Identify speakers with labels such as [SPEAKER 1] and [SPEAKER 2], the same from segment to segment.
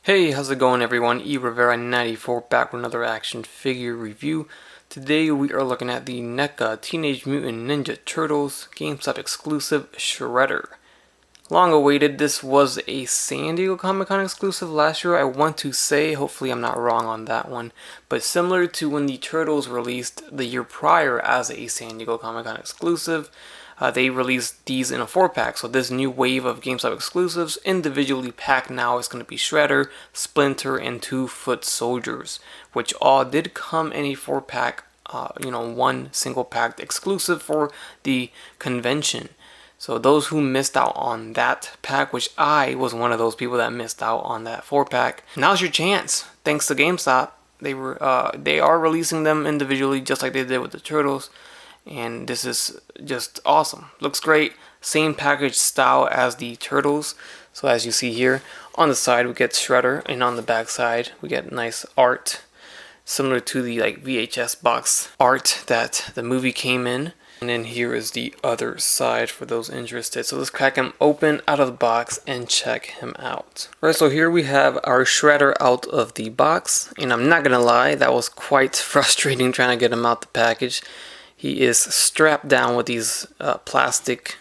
[SPEAKER 1] Hey, how's it going everyone? Rivera94 back with another action figure review. Today we are looking at the NECA Teenage Mutant Ninja Turtles Gamestop exclusive Shredder. Long awaited, this was a San Diego Comic-Con exclusive last year, I want to say. Hopefully I'm not wrong on that one. But similar to when the Turtles released the year prior as a San Diego Comic-Con exclusive, they released these in a 4-pack. So this new wave of GameStop exclusives, individually packed now, is going to be Shredder, Splinter, and 2 Foot Soldiers, which all did come in a 4-pack, one single packed exclusive for the convention. So those who missed out on that pack, which I was one of those people that missed out on that 4-pack, now's your chance. Thanks to GameStop, they are releasing them individually, just like they did with the Turtles. And this is just awesome. Looks great. Same package style as the Turtles. So as you see here, on the side we get Shredder, and on the back side we get nice art, similar to the VHS box art that the movie came in. And then here is the other side for those interested. So let's crack him open out of the box and check him out. Alright, so here we have our Shredder out of the box. And I'm not gonna lie, that was quite frustrating trying to get him out the package. He is strapped down with these plastic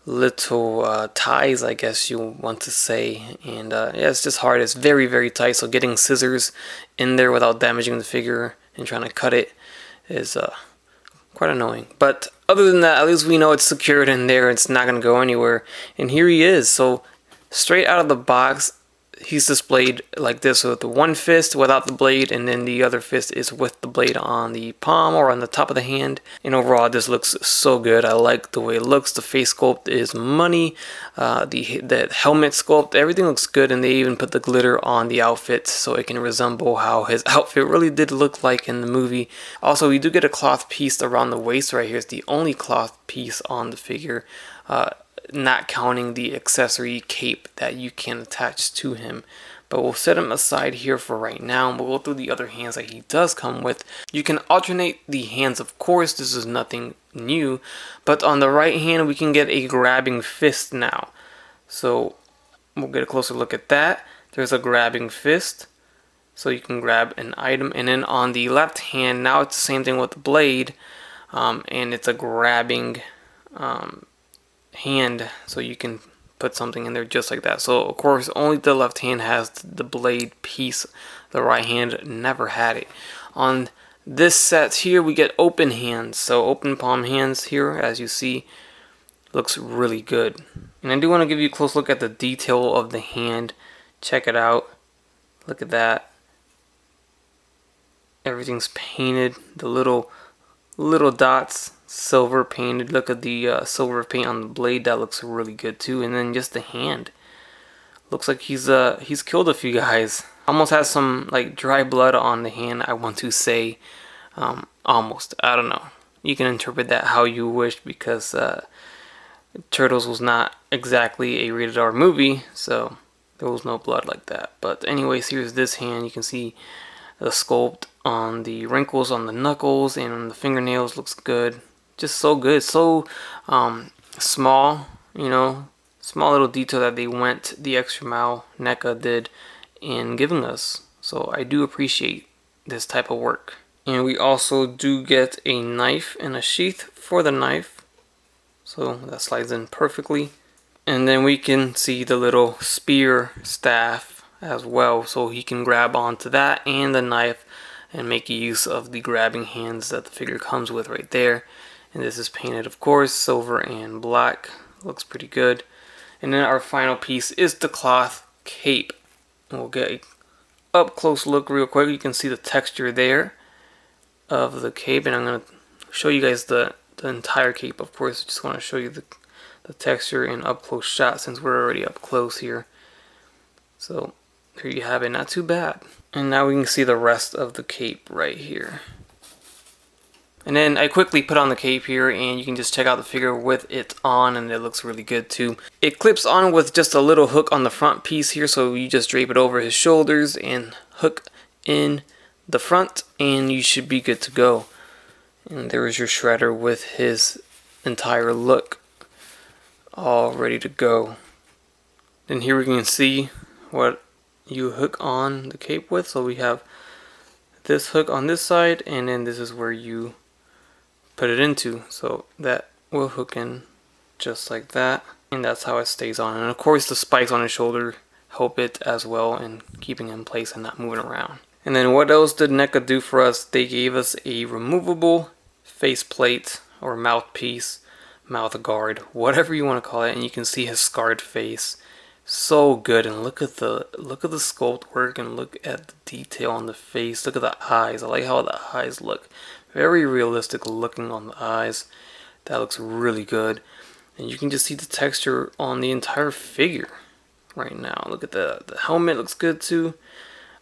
[SPEAKER 1] little ties, I guess you want to say. And yeah, it's just hard. It's very, very tight. So getting scissors in there without damaging the figure and trying to cut it is quite annoying. But other than that, at least we know it's secured in there. It's not going to go anywhere. And here he is. So straight out of the box, he's displayed like this with the one fist without the blade, and then the other fist is with the blade on the palm or on the top of the hand. And overall, this looks so good. I like the way it looks. The face sculpt is money. The helmet sculpt, everything looks good, and they even put the glitter on the outfit so it can resemble how his outfit really did look like in the movie. Also, we do get a cloth piece around the waist right here. It's the only cloth piece on the figure, not counting the accessory cape that you can attach to him. But we'll set him aside here for right now, and we'll go through the other hands that he does come with. You can alternate the hands, of course. This is nothing new, but on the right hand we can get a grabbing fist now. So we'll get a closer look at that. There's a grabbing fist, so you can grab an item. And then on the left hand, now it's the same thing with the blade, and it's a grabbing hand, so you can put something in there just like that. So of course only the left hand has the blade piece, the right hand never had it. On this set here we get open hands, so open palm hands here, as you see, looks really good. And I do want to give you a close look at the detail of the hand. Check it out, look at that, everything's painted, the little dots silver painted. Look at the silver paint on the blade, that looks really good too. And then just the hand, looks like he's killed a few guys. Almost has some like dry blood on the hand, I want to say. Almost, I don't know, you can interpret that how you wish, because Turtles was not exactly a rated R movie, so there was no blood like that. But anyways, here's this hand. You can see the sculpt on the wrinkles on the knuckles and on the fingernails, looks good. Just so good, so small, small little detail that they went the extra mile, NECA did, in giving us. So I do appreciate this type of work. And we also do get a knife and a sheath for the knife, so that slides in perfectly. And then we can see the little spear staff as well, so he can grab onto that and the knife and make use of the grabbing hands that the figure comes with right there. And this is painted, of course, silver and black. Looks pretty good. And then our final piece is the cloth cape. We'll get a up close look real quick. You can see the texture there of the cape, and I'm going to show you guys the entire cape. Of course, I just want to show you the texture in up close shot since we're already up close here. So here you have it, not too bad. And now we can see the rest of the cape right here. And then I quickly put on the cape here, and you can just check out the figure with it on, and it looks really good too. It clips on with just a little hook on the front piece here, so you just drape it over his shoulders and hook in the front, and you should be good to go. And there is your Shredder with his entire look all ready to go. Then here we can see what you hook on the cape with. So we have this hook on this side, and then this is where you put it into. So that will hook in just like that, and that's how it stays on. And of course the spikes on his shoulder help it as well in keeping it in place and not moving around. And then what else did NECA do for us? They gave us a removable faceplate or mouthpiece, mouth guard, whatever you want to call it, and you can see his scarred face. So good. And look at the sculpt work, and look at the detail on the face. Look at the eyes. I like how the eyes look. Very realistic looking on the eyes. That looks really good. And you can just see the texture on the entire figure right now. Look at the helmet, looks good too.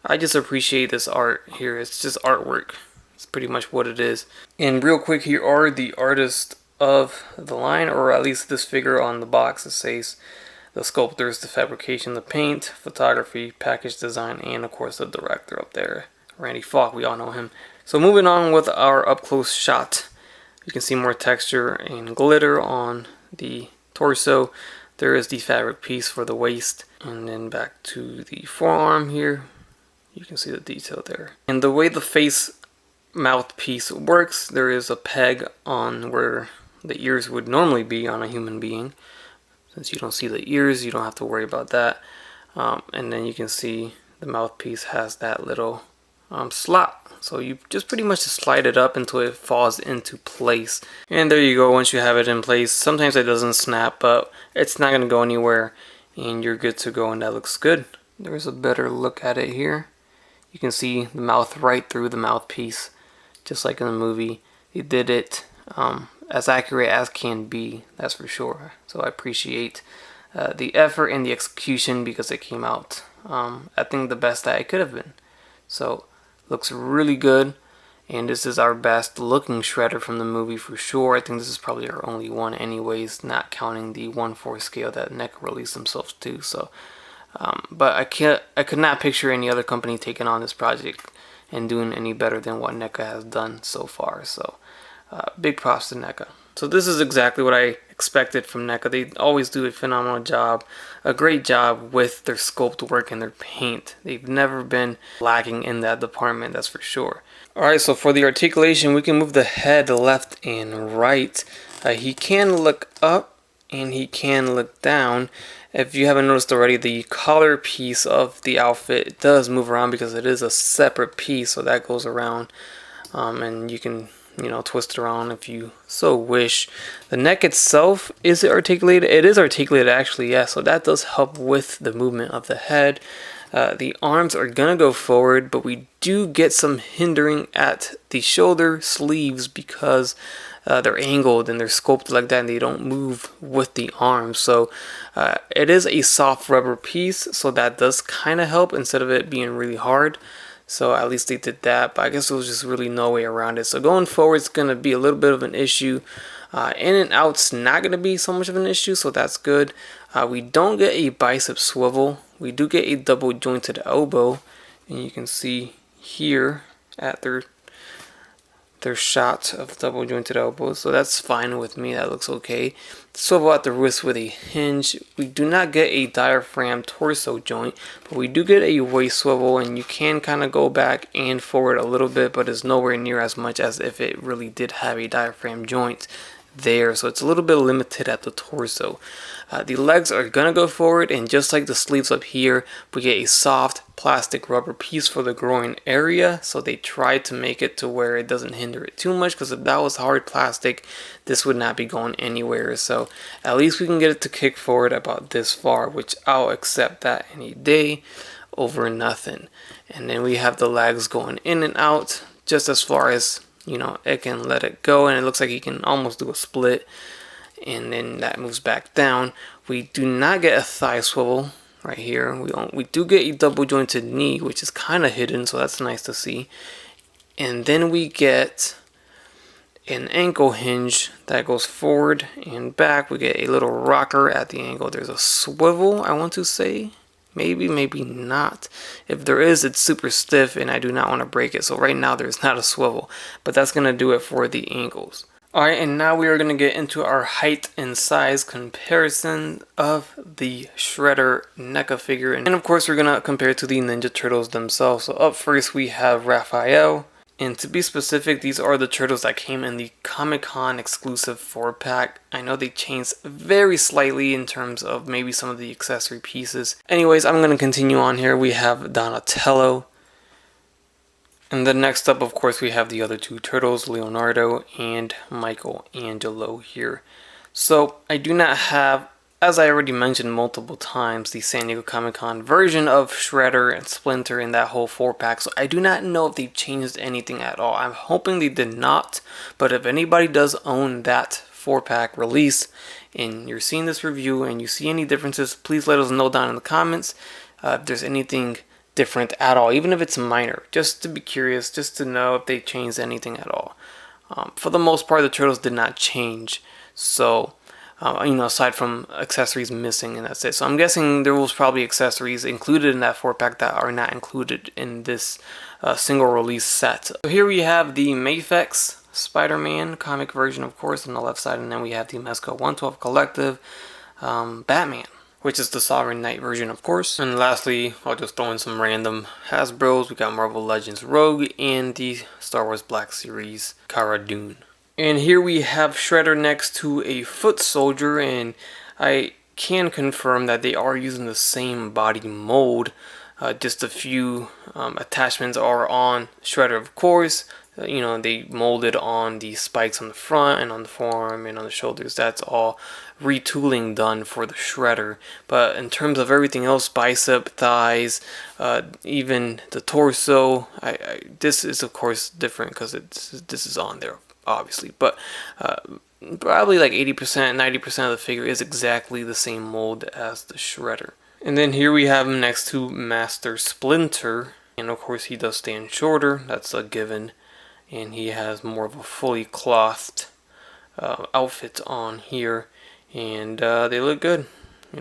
[SPEAKER 1] I just appreciate this art here. It's just artwork. It's pretty much what it is. And real quick, here are the artists of the line, or at least this figure on the box. It says the sculptors, the fabrication, the paint, photography, package design, and of course the director up there, Randy Falk. We all know him. So moving on with our up close shot, you can see more texture and glitter on the torso. There is the fabric piece for the waist, and then back to the forearm here. You can see the detail there. And the way the face mouthpiece works, there is a peg on where the ears would normally be on a human being. Since you don't see the ears, you don't have to worry about that. And then you can see the mouthpiece has that little slot. So you just pretty much just slide it up until it falls into place. And there you go. Once you have it in place, sometimes it doesn't snap, but it's not going to go anywhere. And you're good to go, and that looks good. There's a better look at it here. You can see the mouth right through the mouthpiece, just like in the movie. They did it as accurate as can be, that's for sure. So I appreciate the effort and the execution, because it came out, I think, the best that it could have been. So looks really good, and this is our best looking Shredder from the movie for sure. I think this is probably our only one anyways, not counting the 1/4 scale that NECA released themselves to. So but I could not picture any other company taking on this project and doing any better than what NECA has done so far. So big props to NECA. So this is exactly what I expected from NECA. They always do a phenomenal job, a great job with their sculpt work and their paint. They've never been lacking in that department, that's for sure. Alright, so for the articulation, we can move the head left and right. He can look up and he can look down. If you haven't noticed already, the collar piece of the outfit does move around because it is a separate piece, so that goes around, and you can, you know, twist it around if you so wish. The neck itself, is it articulated? It is articulated actually, yeah, so that does help with the movement of the head. The arms are gonna go forward, but we do get some hindering at the shoulder sleeves because they're angled and they're sculpted like that, and they don't move with the arms. So it is a soft rubber piece, so that does kind of help instead of it being really hard. So at least they did that, but I guess there was just really no way around it. So going forward, it's going to be a little bit of an issue. In and out's not going to be so much of an issue, so that's good. We don't get a bicep swivel. We do get a double jointed elbow, and you can see here at their shot of double jointed elbows, so that's fine with me. That looks okay. Swivel at the wrist with a hinge. We do not get a diaphragm torso joint, but we do get a waist swivel, and you can kind of go back and forward a little bit, but it's nowhere near as much as if it really did have a diaphragm joint there, so it's a little bit limited at the torso. The legs are gonna go forward, and just like the sleeves up here, we get a soft plastic rubber piece for the groin area, so they tried to make it to where it doesn't hinder it too much, because if that was hard plastic, this would not be going anywhere. So at least we can get it to kick forward about this far, which I'll accept that any day over nothing. And then we have the legs going in and out just as far as, you know, it can let it go, and it looks like you can almost do a split, and then that moves back down. We do not get a thigh swivel right here. We do get a double jointed knee, which is kind of hidden, so that's nice to see. And then we get an ankle hinge that goes forward and back. We get a little rocker at the ankle. There's a swivel, I want to say. Maybe not. If there is, it's super stiff and I do not want to break it. So right now there's not a swivel, but that's going to do it for the ankles. Alright, and now we are going to get into our height and size comparison of the Shredder NECA figure. And of course we're going to compare it to the Ninja Turtles themselves. So up first we have Raphael. And to be specific, these are the turtles that came in the Comic-Con exclusive 4-pack. I know they changed very slightly in terms of maybe some of the accessory pieces. Anyways, I'm going to continue on here. We have Donatello. And then next up, of course, we have the other two turtles, Leonardo and Michelangelo here. So I do not have, as I already mentioned multiple times, the San Diego Comic-Con version of Shredder and Splinter in that whole 4-pack. So I do not know if they've changed anything at all. I'm hoping they did not. But if anybody does own that 4-pack release and you're seeing this review and you see any differences, please let us know down in the comments if there's anything different at all, even if it's minor, just to be curious, just to know if they changed anything at all. For the most part, the turtles did not change, so aside from accessories missing, and that's it. So I'm guessing there was probably accessories included in that 4-pack that are not included in this single release set. So here we have the Mafex Spider-Man comic version, of course, on the left side, and then we have the Mezco 112 Collective Batman, which is the Sovereign Knight version, of course. And lastly, I'll just throw in some random Hasbros. We got Marvel Legends Rogue and the Star Wars Black Series Cara Dune. And here we have Shredder next to a foot soldier, and I can confirm that they are using the same body mold. Just a few attachments are on Shredder, of course. They molded on the spikes on the front and on the forearm and on the shoulders. That's all retooling done for the Shredder. But in terms of everything else, bicep, thighs, even the torso, this is of course different because this is on there, obviously. But probably like 80%, 90% of the figure is exactly the same mold as the Shredder. And then here we have him next to Master Splinter. And of course he does stand shorter, that's a given. And he has more of a fully clothed outfit on here. And they look good,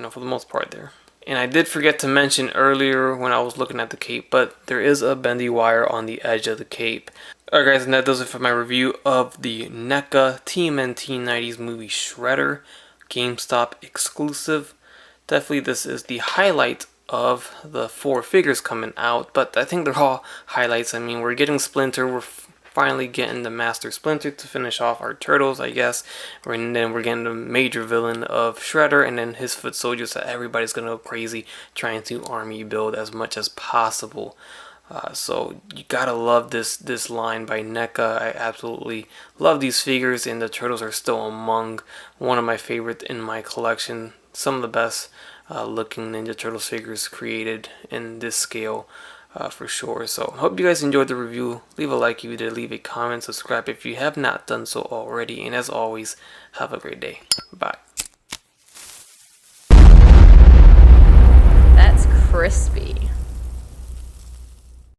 [SPEAKER 1] for the most part there. And I did forget to mention earlier when I was looking at the cape, but there is a bendy wire on the edge of the cape. Alright guys, and that does it for my review of the NECA TMNT 90s movie Shredder, GameStop exclusive. Definitely this is the highlight of the 4 figures coming out, but I think they're all highlights. I mean, we're getting Splinter, we're finally getting the Master Splinter to finish off our turtles, I guess. And then we're getting the major villain of Shredder, and then his foot soldiers that everybody's gonna go crazy trying to army build as much as possible. So you gotta love this line by NECA. I absolutely love these figures, and the turtles are still among one of my favorites in my collection. Some of the best looking Ninja Turtles figures created in this scale. For sure. So hope you guys enjoyed the review. Leave a like if you did, leave a comment, subscribe if you have not done so already, and as always, have a great day. Bye.
[SPEAKER 2] That's crispy.